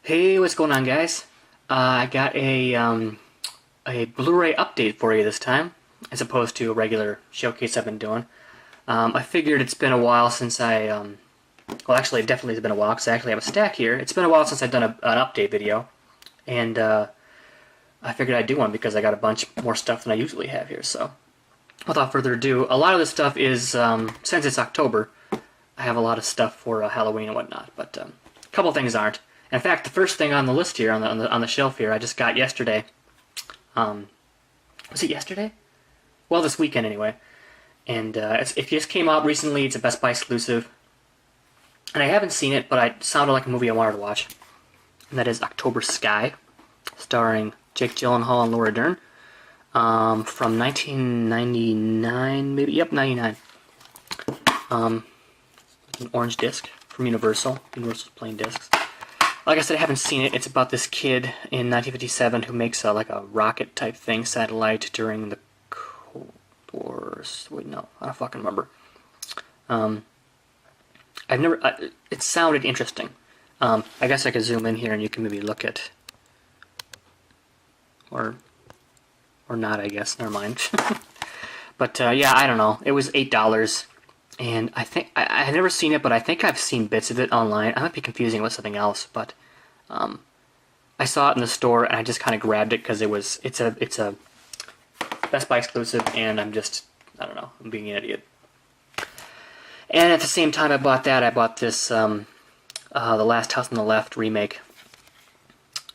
Hey, what's going on, guys? I got a Blu-ray update for you this time, as opposed to a regular showcase I've been doing. I figured it's been a while since well, actually, it definitely has been a while because I actually have a stack here. It's been a while since I've done an update video, and I figured I'd do one because I got a bunch more stuff than I usually have here. So, without further ado, a lot of this stuff is since it's October, I have a lot of stuff for Halloween and whatnot, but a couple things aren't. In fact, the first thing on the list here, on the shelf here, I just got yesterday. Was it yesterday? Well, this weekend anyway. And it just came out recently. It's a Best Buy exclusive, and I haven't seen it, but it sounded like a movie I wanted to watch. And that is October Sky, starring Jake Gyllenhaal and Laura Dern, from 1999, maybe. Yep, 99. An orange disc from Universal. Universal's playing discs. Like I said, I haven't seen it. It's about this kid in 1957 who makes like a rocket type thing, satellite, during the Cold Wars. Wait, no, I don't fucking remember. It sounded interesting. I guess I could zoom in here and you can maybe look at, or not. I guess. Never mind. But yeah, I don't know. It was $8. And I think I've never seen it, but I think I've seen bits of it online. I might be confusing it with something else, but I saw it in the store and I just kind of grabbed it because it's a Best Buy exclusive, and I don't know, I'm being an idiot. And at the same time I bought this The Last House on the Left remake.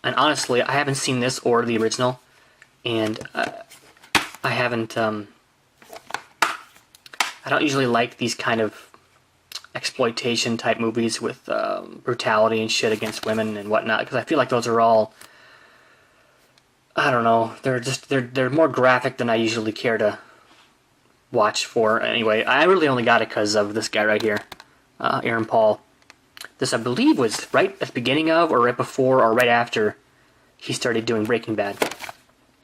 And honestly, I haven't seen this or the original, and I haven't. I don't usually like these kind of exploitation type movies with brutality and shit against women and whatnot, because I feel like those are all, I don't know, they're more graphic than I usually care to watch for. Anyway, I really only got it because of this guy right here, Aaron Paul. This, I believe, was right at the beginning of, or right before, or right after he started doing Breaking Bad.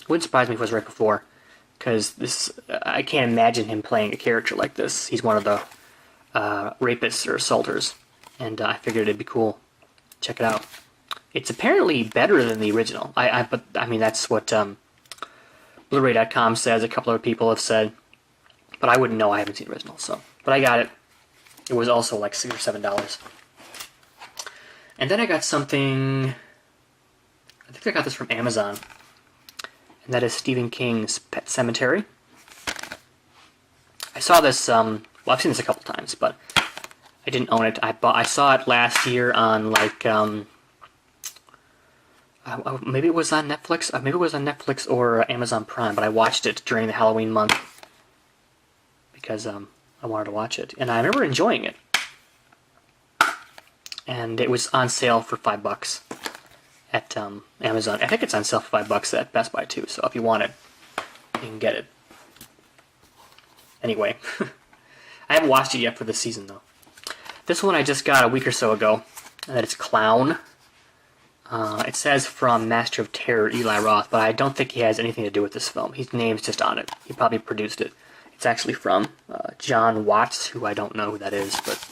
Wouldn't surprise me if it was right before, because I can't imagine him playing a character like this. He's one of the rapists or assaulters, and I figured it'd be cool. Check it out. It's apparently better than the original. But I mean, that's what Blu-ray.com says. A couple of people have said, but I wouldn't know. I haven't seen the original, so. But I got it. It was also like $6 or $7. And then I got something. I think I got this from Amazon. And that is Stephen King's Pet Sematary. I saw this, well, I've seen this a couple times, but I didn't own it. I saw it last year on, like, maybe it was on Netflix. Maybe it was on Netflix or Amazon Prime, but I watched it during the Halloween month because I wanted to watch it. And I remember enjoying it. And it was on sale for $5 at Amazon. I think it's on sale for $5 at Best Buy too, so if you want it, you can get it. Anyway, I haven't watched it yet for this season though. This one I just got a week or so ago, and that is Clown. It says from Master of Terror Eli Roth, but I don't think he has anything to do with this film. His name's just on it. He probably produced it. It's actually from John Watts, who I don't know who that is, but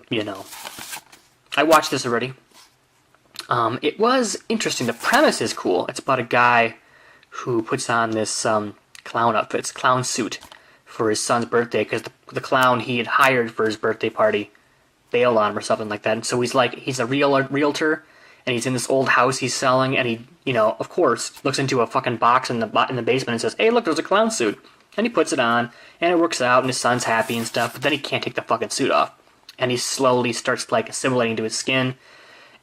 you know. I watched this already. It was interesting. The premise is cool. It's about a guy who puts on this clown outfit, it's clown suit, for his son's birthday, because the clown he had hired for his birthday party bailed on him or something like that. And so he's a realtor, and he's in this old house he's selling, and he, of course, looks into a fucking box in the basement and says, "Hey, look, there's a clown suit." And he puts it on, and it works out, and his son's happy and stuff, but then he can't take the fucking suit off. And he slowly starts, like, assimilating to his skin,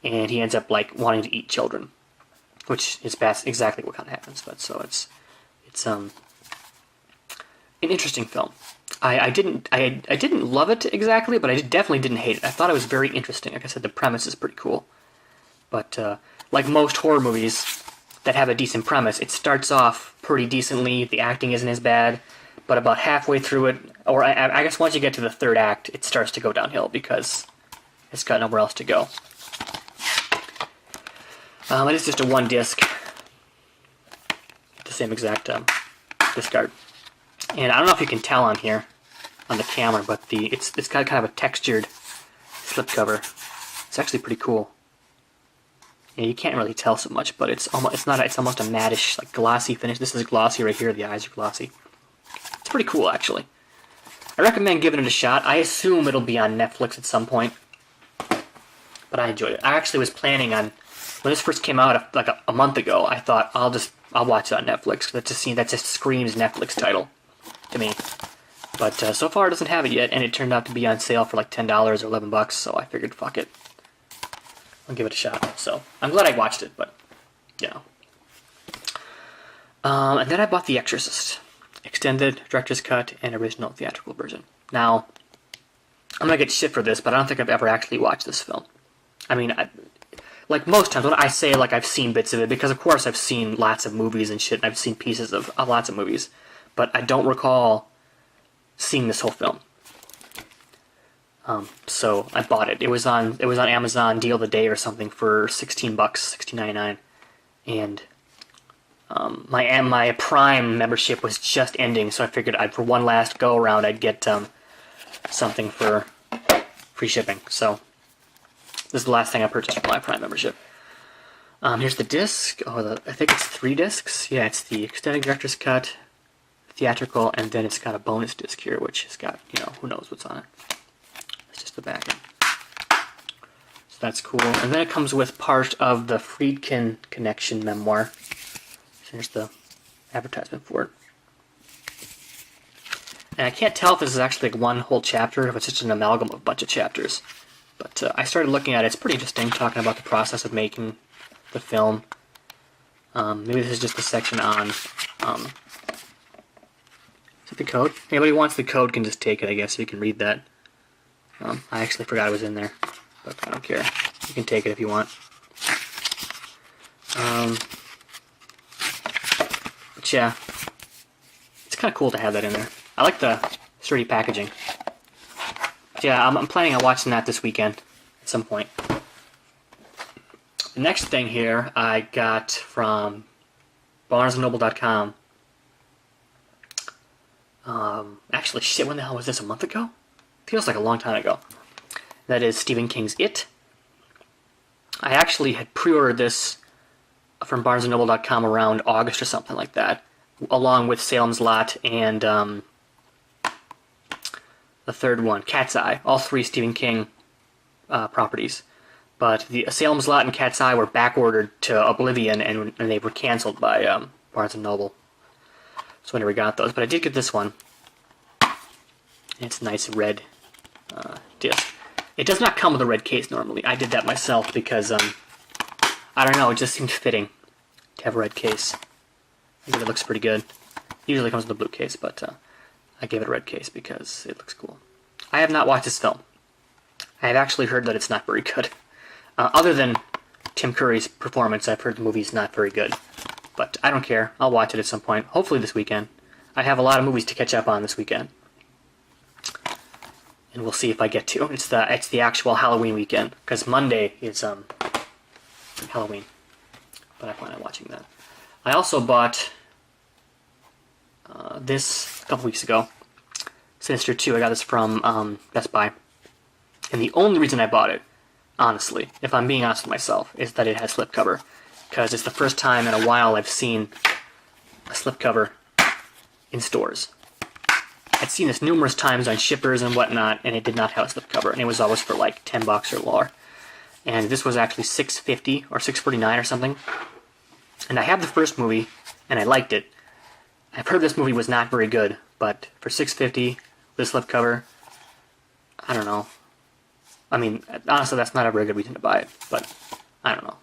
and he ends up, like, wanting to eat children, which is exactly what kind of happens. But so it's an interesting film. I didn't love it exactly, but I definitely didn't hate it. I thought it was very interesting. Like I said, the premise is pretty cool. But like most horror movies that have a decent premise, it starts off pretty decently. The acting isn't as bad, but about halfway through it, or I guess once you get to the third act, it starts to go downhill because it's got nowhere else to go. It is just a one disc, the same exact disc art. And I don't know if you can tell on here, on the camera, but it's got kind of a textured slipcover. It's actually pretty cool. Yeah, you can't really tell so much, but it's almost a mattish, like glossy finish. This is glossy right here. The eyes are glossy. It's pretty cool, actually. I recommend giving it a shot. I assume it'll be on Netflix at some point, but I enjoyed it. I actually was planning on, when this first came out like a month ago, I thought I'll watch it on Netflix. That just screams Netflix title to me. But so far it doesn't have it yet, and it turned out to be on sale for like $10 or $11, so I figured, fuck it. I'll give it a shot. So I'm glad I watched it, but you know. And then I bought The Exorcist, extended director's cut and original theatrical version. Now, I'm gonna get shit for this, but I don't think I've ever actually watched this film. I mean, like most times when I say like I've seen bits of it, because of course I've seen lots of movies and shit, and I've seen pieces of lots of movies, but I don't recall seeing this whole film. So I bought it. It was on Amazon deal of the day or something for $16, $16.99, and my Prime membership was just ending, so I figured for one last go around I'd get something for free shipping. So this is the last thing I purchased for my Prime membership. Here's the disc. I think it's 3 discs. Yeah, it's the extended director's cut, theatrical, and then it's got a bonus disc here, which has got, who knows what's on it. It's just the back end. So that's cool. And then it comes with part of the Friedkin Connection memoir. Here's the advertisement for it. And I can't tell if this is actually like one whole chapter, if it's just an amalgam of a bunch of chapters. But I started looking at it. It's pretty interesting, talking about the process of making the film. Maybe this is just a section on... is it the code? Anybody who wants the code can just take it, I guess, so you can read that. I actually forgot it was in there, but I don't care. You can take it if you want. But yeah, it's kind of cool to have that in there. I like the sturdy packaging. But yeah, I'm planning on watching that this weekend at some point. The next thing here I got from BarnesandNoble.com. Actually, shit, when the hell was this? A month ago? Feels like a long time ago. That is Stephen King's It. I actually had pre-ordered this from BarnesandNoble.com around August or something like that, along with Salem's Lot and the third one, Cat's Eye. All 3 Stephen King properties. But the Salem's Lot and Cat's Eye were back-ordered to Oblivion, and they were canceled by Barnes & Noble. So I never got those. But I did get this one. It's a nice red disc. It does not come with a red case normally. I did that myself because, I don't know, it just seemed fitting to have a red case. I think it looks pretty good. Usually comes with a blue case, but I gave it a red case because it looks cool. I have not watched this film. I have actually heard that it's not very good. Other than Tim Curry's performance, I've heard the movie's not very good. But I don't care. I'll watch it at some point. Hopefully this weekend. I have a lot of movies to catch up on this weekend. And we'll see if I get to. It's the actual Halloween weekend, because Monday is Halloween. But I plan on watching that. I also bought this a couple weeks ago. Sinister 2. I got this from Best Buy. And the only reason I bought it, honestly, if I'm being honest with myself, is that it has slipcover. Because it's the first time in a while I've seen a slipcover in stores. I'd seen this numerous times on shippers and whatnot, and it did not have a slipcover, and it was always for like $10 or more. And this was actually $6.50 or $6.49 or something. And I have the first movie, and I liked it. I've heard this movie was not very good, but for $6.50 with a slipcover, I don't know. I mean, honestly, that's not a very good reason to buy it, but I don't know.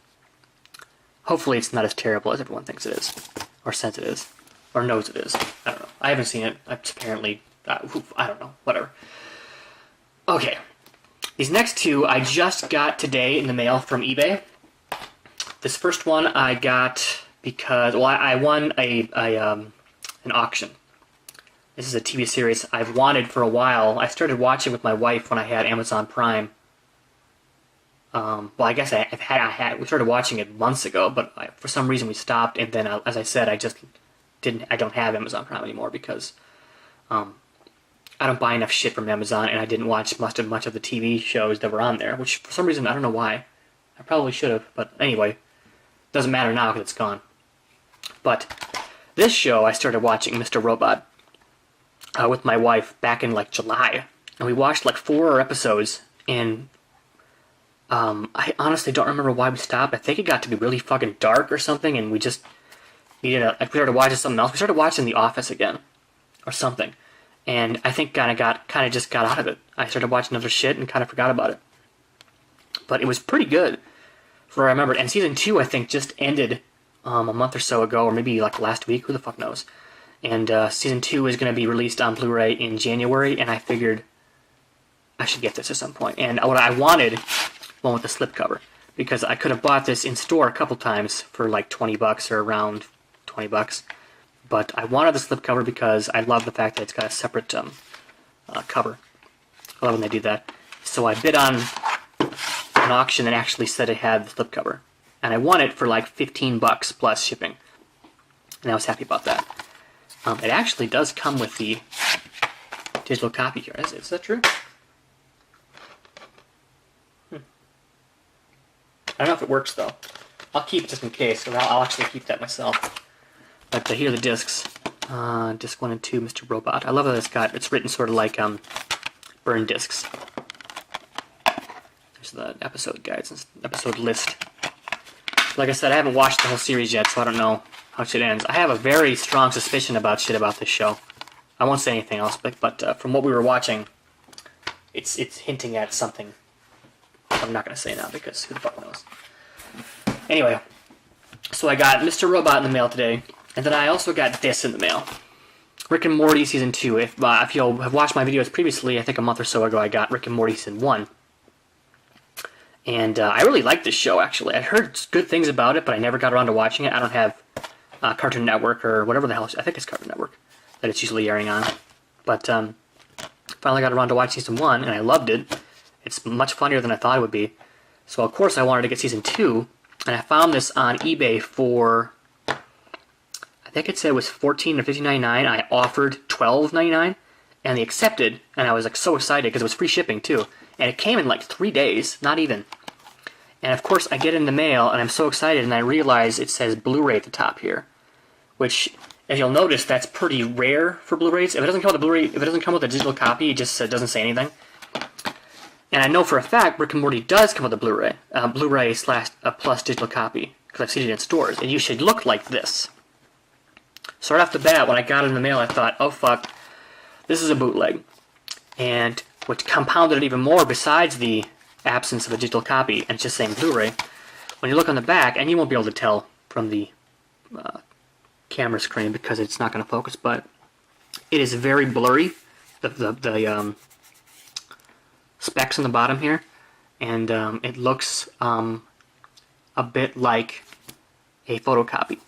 Hopefully it's not as terrible as everyone thinks it is, or says it is, or knows it is. I don't know. I haven't seen it. It's apparently, I don't know, whatever. Okay. These next 2 I just got today in the mail from eBay. This first one I got because, well, I won an auction. This is a TV series I've wanted for a while. I started watching with my wife when I had Amazon Prime. Well, I guess we started watching it months ago, but for some reason we stopped, and then, as I said, I don't have Amazon Prime anymore because I don't buy enough shit from Amazon, and I didn't watch much of the TV shows that were on there, which for some reason, I don't know why. I probably should have, but anyway, doesn't matter now because it's gone. But this show, I started watching Mr. Robot with my wife back in like July, and we watched like 4 episodes, and I honestly don't remember why we stopped. I think it got to be really fucking dark or something, and we just needed we started watching something else. We started watching The Office again, or something, and I think kind of just got out of it. I started watching other shit and kind of forgot about it. But it was pretty good, for what I remembered. And season 2, I think, just ended a month or so ago, or maybe like last week. Who the fuck knows? And season 2 is going to be released on Blu-ray in January, and I figured I should get this at some point. And what I wanted, one with the slipcover, because I could have bought this in store a couple times for like $20 or around $20, but I wanted the slipcover because I love the fact that it's got a separate cover. I love when they do that. So I bid on an auction that actually said it had the slipcover, and I won it for like $15 plus shipping, and I was happy about that. It actually does come with the digital copy here. Is that true? I don't know if it works though. I'll keep it just in case, because I'll actually keep that myself. But here are the discs. Disc 1 and 2, Mr. Robot. I love that it's written sort of like burn discs. There's the episode guides and episode list. Like I said, I haven't watched the whole series yet, so I don't know how shit ends. I have a very strong suspicion about this show. I won't say anything else, but from what we were watching, it's hinting at something. I'm not going to say now because who the fuck knows. Anyway, so I got Mr. Robot in the mail today, and then I also got this in the mail. Rick and Morty Season 2. If you'll have watched my videos previously, I think a month or so ago, I got Rick and Morty Season 1. And I really like this show, actually. I heard good things about it, but I never got around to watching it. I don't have Cartoon Network or whatever the hell. I think it's Cartoon Network that it's usually airing on. But finally got around to watch Season 1, and I loved it. It's much funnier than I thought it would be. So, of course, I wanted to get Season 2, and I found this on eBay for, I think it said it was $14 or $15.99. I offered $12.99, and they accepted, and I was like so excited because it was free shipping, too. And it came in like 3 days, not even. And, of course, I get it in the mail, and I'm so excited, and I realize it says Blu-ray at the top here, which, if you'll notice, that's pretty rare for Blu-rays. If it doesn't come with a Blu-ray, if it doesn't come with a digital copy, it just doesn't say anything. And I know for a fact Rick and Morty does come with a Blu-ray, Blu-ray / plus digital copy, because I've seen it in stores. And you should look like this. So right off the bat, when I got it in the mail, I thought, oh fuck, this is a bootleg. And what compounded it even more, besides the absence of a digital copy and it's just saying Blu-ray, when you look on the back, and you won't be able to tell from the camera screen because it's not going to focus, but it is very blurry. The specs on the bottom here, and it looks a bit like a photocopy.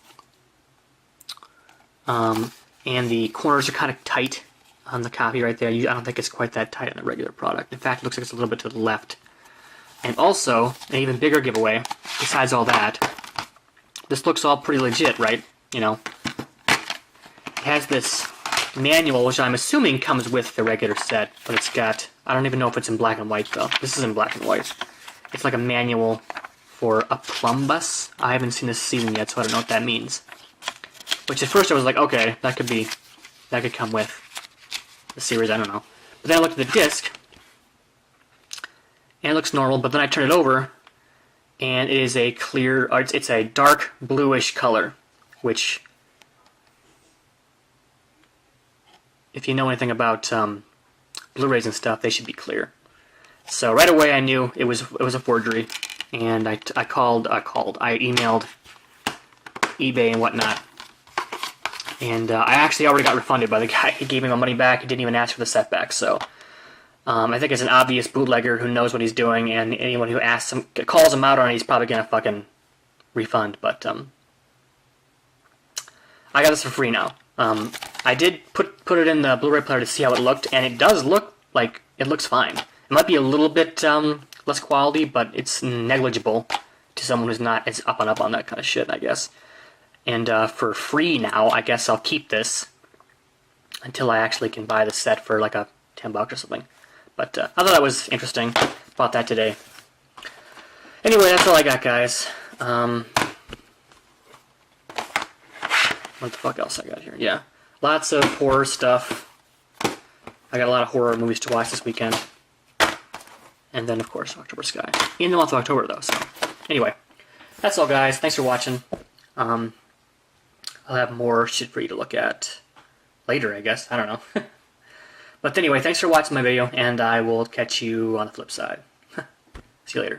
And the corners are kind of tight on the copy right there. I don't think it's quite that tight on the regular product. In fact, it looks like it's a little bit to the left. And also, an even bigger giveaway, besides all that, this looks all pretty legit, right? You know, it has this manual, which I'm assuming comes with the regular set, but it's got, I don't even know if it's in black and white though. This is in black and white. It's like a manual for a plumb bus. I haven't seen this season yet, so I don't know what that means. Which at first I was like, okay, that could come with the series, I don't know. But then I looked at the disc, and it looks normal, but then I turn it over, and it is a clear, or it's a dark bluish color, which, if you know anything about Blu-rays and stuff, they should be clear. So right away I knew it was a forgery, and I emailed eBay and whatnot, and I actually already got refunded by the guy. He gave me my money back. He didn't even ask for the setback. So I think it's an obvious bootlegger who knows what he's doing, and anyone who asks him, calls him out on it, he's probably gonna fucking refund. But I got this for free now. I did put it in the Blu-ray player to see how it looked, and it does look like it looks fine. It might be a little bit less quality, but it's negligible to someone who's not as up on that kind of shit, I guess. And for free now, I guess I'll keep this until I actually can buy the set for like a $10 or something. But I thought that was interesting. Bought that today. Anyway, that's all I got, guys. What the fuck else I got here? Yeah. Lots of horror stuff. I got a lot of horror movies to watch this weekend. And then, of course, October Sky. In the month of October, though, so. Anyway. That's all, guys. Thanks for watching. I'll have more shit for you to look at later, I guess. I don't know. But anyway, thanks for watching my video, and I will catch you on the flip side. See you later.